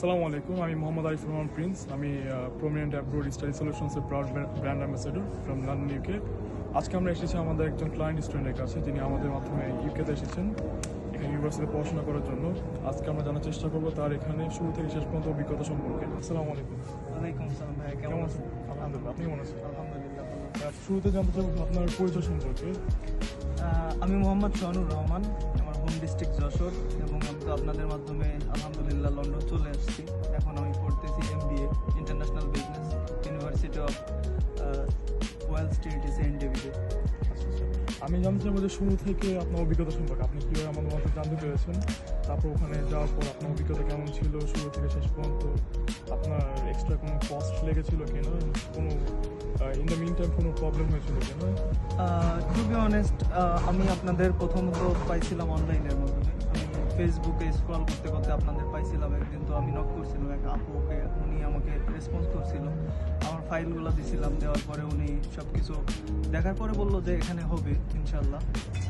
আসসালামু আলাইকুম, আমি মোহাম্মদ আরিফুর রহমান প্রিন্স। আমি প্রমিনেন্ট অ্যাব্রোড স্টাডি সলিউশনসের proud brand ambassador from London, UK. আজকে আমরা এসেছি আমাদের একজন ক্লায়েন্ট স্টুডেন্টের কাছে, যিনি আমাদের মাধ্যমে ইউকেতে এসেছেন এখানে ইউনিভার্সিটিতে পড়াশোনা করার জন্য। আজকে আমরা জানার চেষ্টা করবো তার এখানে শুরু থেকে শেষ পর্যন্ত অভিজ্ঞতা সম্পর্কে। আসসালামু আলাইকুম। ওয়ালাইকুম আসসালাম ভাই, কেমন আছেন? আলহামদুলিল্লাহ, আপনি কেমন আছেন? আলহামদুলিল্লাহ ভালো। শুরুতে জানতে চাবো আপনার পরিচয় সম্পর্কে। আমি মোহাম্মদ সোহানুর রহমান, আমার হোম ডিস্ট্রিক্ট যশোর, এবং আমি তো আপনাদের মাধ্যমে আলহামদুলিল্লাহ লন্ডন চলে আসছি। এখন আমি পড়তেছি MBA international business, university of Wales street saint ডেভিডে। আমি জানতে চাবো যে শুরু থেকে আপনার অভিজ্ঞতা সম্পর্কে, আপনি কীভাবে আমাদের মতো জানতে পেরেছেন, তারপর ওখানে যাওয়ার পর আপনার অভিজ্ঞতা কেমন ছিল শুরু থেকে শেষ পর্যন্ত, আপনার এক্সট্রা কোনো কস্ট লেগেছিল কিনা, কোনো ইন দ্য মিন টাইম কোনো প্রবলেম হয়েছিল কিনা? টু বি অনেস্ট, আমি আপনাদের প্রথমত পাইছিলাম অনলাইনের মাধ্যমে। আমি ফেসবুকে স্ক্রল করতে করতে আপনাদের পাইছিলাম একদিন, তো আমি নক করছিলাম এক আপুকে, উনি আমাকে রেসপন্স করছিল, আমার ফাইলগুলো দিছিলাম। দেওয়ার পরে উনি সব কিছু দেখার পরে বললো যে এখানে হবে ইনশাল্লাহ।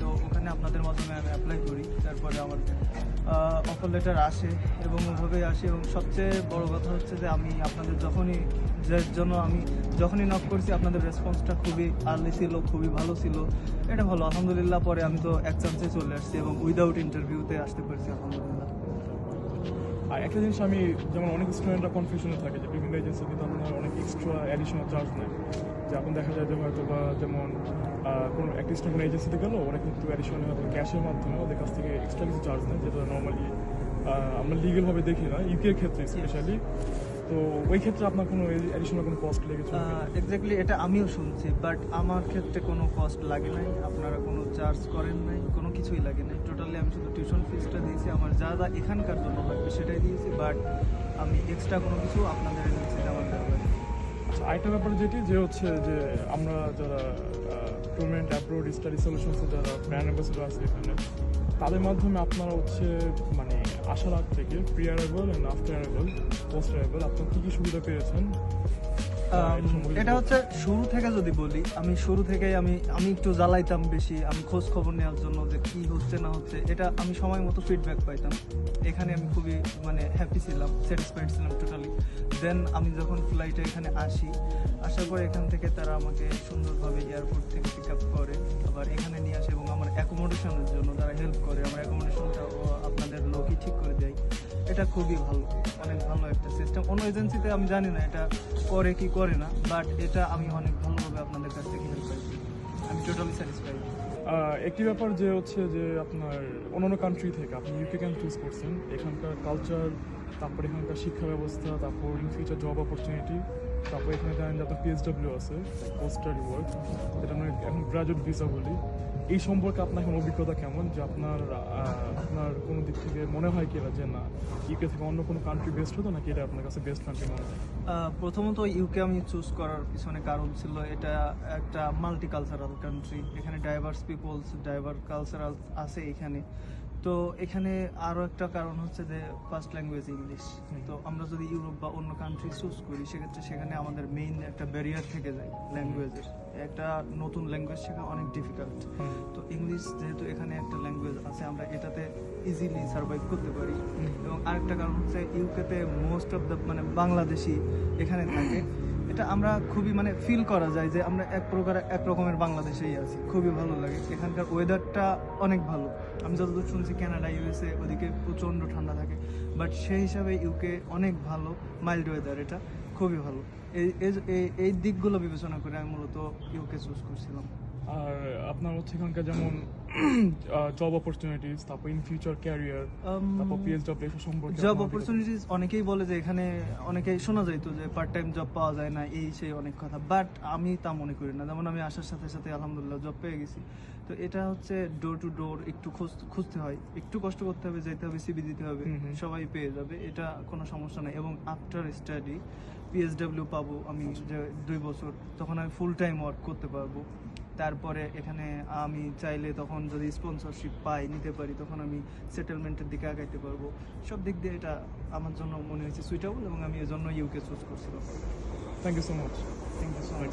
তো ওখানে আপনাদের মাধ্যমে আমি অ্যাপ্লাই করি, তারপরে আমার অফার লেটার আসে এবং ওভাবেই আসে। এবং সবচেয়ে বড় কথা হচ্ছে যে আমি আপনাদের যখনই নক করছি, আপনাদের রেসপন্সটা খুবই আর্লি ছিল, খুবই ভালো ছিল। এটা ভালো আলহামদুলিল্লাহ। পরে আমি তো এক চান্সে চলে আসছি এবং উইদাউট ইন্টারভিউতে আসতে পারছি আলহামদুলিল্লাহ। আর একটা জিনিস আমি, যেমন অনেক স্টুডেন্টরা কনফিউশনে থাকে যে বিভিন্ন এজেন্সি কিন্তু আপনার অনেক এক্সট্রা অ্যাডিশনাল চার্জ নেয়। যে এখন দেখা যায় যে হয়তো বা যেমন কোনো একটা স্টুডেন্ট কোনো এজেন্সিতে গেলো, ওরা কিন্তু অ্যাডিশনাল হয়তো ক্যাশের মাধ্যমে ওদের কাছ থেকে এক্সট্রা কিছু চার্জ নেয়, যেটা নর্মালি আমরা লিগেলভাবে দেখি না, ইউকের ক্ষেত্রে স্পেশালি। তো ওই ক্ষেত্রে আপনার কোনো অ্যাডিশনাল কোনো কস্ট লেগেছে? এক্স্যাক্টলি, এটা আমিও শুনছি, বাট আমার ক্ষেত্রে কোনো কস্ট লাগে নাই, আপনারা কোনো চার্জ করেন নাই, কোনো কিছুই লাগে নাই। টোটালি আমি শুধু টিউশন ফিসটা দিয়েছি, আমার যা যা এখানকার জন্য লাগবে সেটাই দিয়েছি, বাট আমি এক্সট্রা কোনো কিছু আপনাদের এজেন্সিতে আমার দেওয়া লাগে। আচ্ছা, আরেকটা ব্যাপার যেটি যে হচ্ছে যে আমরা যারা প্রমিনেন্ট অ্যাব্রোড স্টাডি সলিউশনসের যারা ব্র্যান্ড অ্যাম্বাসেডর আছে এখানে, তাদের মাধ্যমে আপনারা হচ্ছে মানে আসার আগ থেকে pre arrival and after arrival, post arrival আপনারা কী কী সুবিধা পেয়েছেন? এটা হচ্ছে শুরু থেকে যদি বলি, আমি শুরু থেকেই আমি একটু জ্বালাইতাম বেশি, আমি খোঁজ খবর নেওয়ার জন্য যে কি হচ্ছে না হচ্ছে, এটা আমি সময় মতো ফিডব্যাক পাইতাম। এখানে আমি খুবই হ্যাপি ছিলাম, স্যাটিসফাইড ছিলাম টোটালি। দেন আমি যখন ফ্লাইটে এখানে আসার পরে এখান থেকে তারা আমাকে সুন্দরভাবে এয়ারপোর্ট থেকে পিক আপ করে, আবার এখানে নিয়ে আসে এবং আমার অ্যাকোমোডেশনের জন্য তারা হেল্প করে। আমার অ্যাকোমোডেশনটা আপনাদের লোকই ঠিক করে দেয়। এটা খুবই ভালো, অনেক ভালো একটা সিস্টেম। অন্য এজেন্সিতে আমি জানি না এটা করে কি করে না, বাট এটা আমি অনেক ভালোভাবে আপনাদের কাছ থেকে হেল্প পাইছি। আমি টোটালি স্যাটিসফাইড। একটি ব্যাপার যে হচ্ছে যে আপনার অন্যান্য কান্ট্রি থেকে আপনি ইউকে কেন চুজ করছেন, এখানকার কালচার, তারপর এখানকার শিক্ষা ব্যবস্থা, তারপর ইন ফিউচার জব অপরচুনিটি, তারপর এখানে জানেন যে আপনার PSW আছে, পোস্ট স্টাডি ওয়ার্ক, যেটা আমরা এখন গ্রাজুয়েট ভিসা বলি। এই সম্পর্কে আপনার এখন অভিজ্ঞতা কেমন, যে আপনার কোনো দিক থেকে মনে হয় কি যে না ইউকে থেকে অন্য কোনো কান্ট্রি বেস্ট হতো, নাকি এটা আপনার কাছে বেস্ট কান্ট্রি মনে হয়? প্রথমত ইউকে আমি চুজ করার পিছনে কারণ ছিল, এটা একটা মাল্টিকালচারাল কান্ট্রি, এখানে ডাইভার্স পিপলস, ডাইভার্স কালচারাল আছে এখানে। তো এখানে আরও একটা কারণ হচ্ছে যে ফার্স্ট ল্যাঙ্গুয়েজ ইংলিশ। তো আমরা যদি ইউরোপ বা অন্য কান্ট্রি চুজ করি, সেক্ষেত্রে সেখানে আমাদের মেইন একটা ব্যারিয়ার থেকে যায় ল্যাঙ্গুয়েজের। একটা নতুন ল্যাঙ্গুয়েজ শেখা অনেক ডিফিকাল্ট। তো ইংলিশ যেহেতু এখানে একটা ল্যাঙ্গুয়েজ আছে, আমরা এটাতে ইজিলি সার্ভাইভ করতে পারি। এবং আরেকটা কারণ হচ্ছে ইউকেতে মোস্ট অফ দ্য বাংলাদেশি এখানে থাকে। এটা আমরা খুবই ফিল করা যায় যে আমরা এক রকমের বাংলাদেশেই আছি। খুবই ভালো লাগে। এখানকার ওয়েদারটা অনেক ভালো। আমি যতদূর শুনছি কানাডা, USA ওদিকে প্রচণ্ড ঠান্ডা থাকে, বাট সেই হিসাবে ইউকে অনেক ভালো, মাইল্ড ওয়েদার, এটা খুবই ভালো। এই দিকগুলো বিবেচনা করে আমি মূলত ইউকে চুজ করছিলাম। আর আপনার হচ্ছে এখানকার যেমন জব অপরচুনিটিস, তারপর ইন ফিউচার ক্যারিয়ার, তারপর PSW এসব সম্পর্কে জব অপরচুনিটিস অনেকেই বলে যে এখানে অনেকেই শোনা যাইতো যে পার্ট টাইম জব পাওয়া যায় না, এই সেই অনেক কথা, বাট আমি তা মনে করি না। যেমন আমি আসার সাথে সাথে আলহামদুলিল্লাহ জব পেয়ে গেছি। তো এটা হচ্ছে ডোর টু ডোর একটু খুঁজতে হয়, একটু কষ্ট করতে হবে, যেতে হবে, CV দিতে হবে, সবাই পেয়ে যাবে, এটা কোনো সমস্যা নেই। এবং আফটার স্টাডি PSW পাবো আমি, যে 2 বছর, তখন আমি ফুল টাইম ওয়ার্ক করতে পারবো। তারপরে এখানে আমি চাইলে তখন যদি স্পন্সরশিপ নিতে পারি, তখন আমি সেটেলমেন্টের দিকে আগাইতে পারবো। সব দিক দিয়ে এটা আমার জন্য মনে হয়েছে সুইটেবল, এবং আমি এজন্য ইউকে চুজ করছিলাম। Thank you so much. Thank you so much.